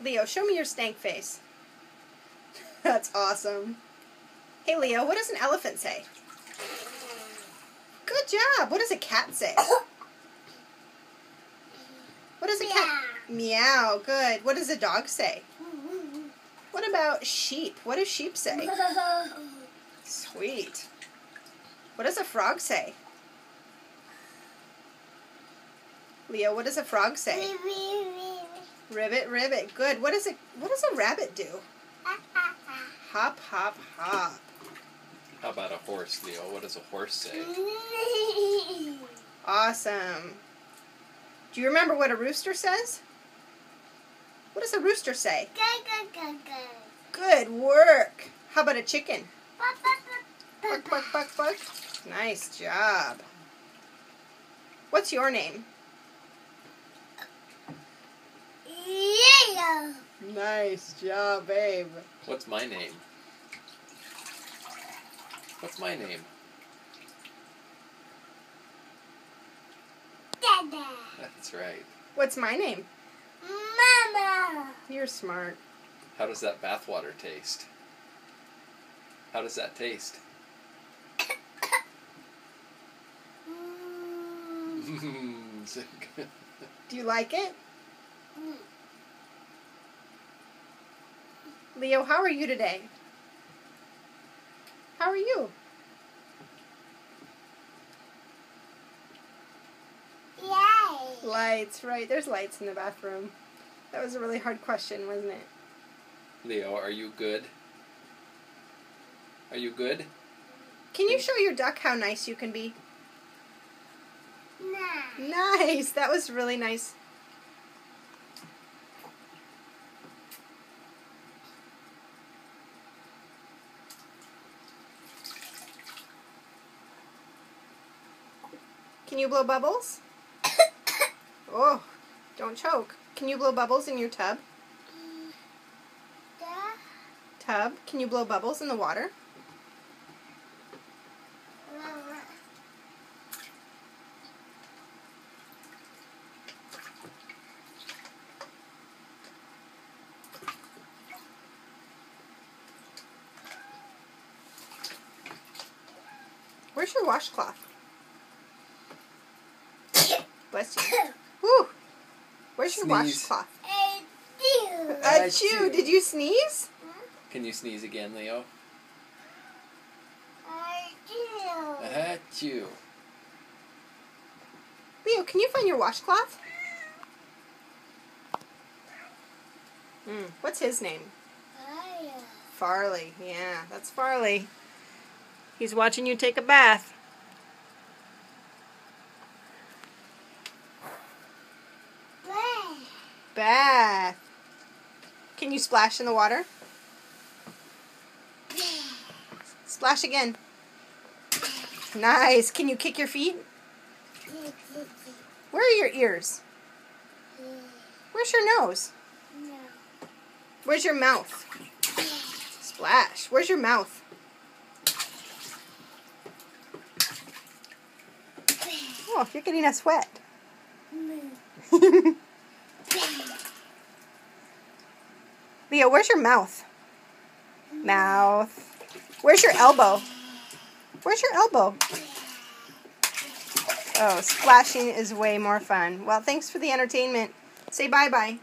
Leo, show me your stank face. That's awesome. Hey, Leo, what does an elephant say? Good job. What does a cat say? What does a cat... Meow. Good. What does a dog say? What about sheep? What do sheep say? Sweet. What does a frog say? Leo, what does a frog say? Ribbit, ribbit. Good. What does a rabbit do? Hop, hop, hop. How about a horse, Leo? What does a horse say? Awesome. Do you remember what a rooster says? What does a rooster say? Good work. How about a chicken? Bark, bark, bark, bark. Nice job. What's your name? Yeah. Nice job, babe. What's my name? What's my name? Dada. That's right. What's my name? Mama. You're smart. How does that bathwater taste? How does that taste? Do you like it? Leo, how are you today? How are you? Yay. Lights, right. There's lights in the bathroom. That was a really hard question, wasn't it? Leo, are you good? Are you good? Can you show your duck how nice you can be? Nah. Nice. That was really nice. Can you blow bubbles? Oh, don't choke. Can you blow bubbles in your tub? Tub? Can you blow bubbles in the water? Where's your washcloth? Bless you. Whew. Where's your Sneeze. washcloth? Achoo. Achoo. Did you sneeze? Can you sneeze again, Leo? Achoo. Achoo. Leo, can you find your washcloth? What's his name? Farley. Yeah, that's Farley. He's watching you take a bath. Bath. Can you splash in the water? Splash again. Nice. Can you kick your feet? Where are your ears? Where's your nose? No. Where's your mouth? Splash. Where's your mouth? Oh, you're getting us wet. Leo, where's your mouth? Mouth. Where's your elbow? Where's your elbow? Oh, splashing is way more fun. Well, thanks for the entertainment. Say bye-bye.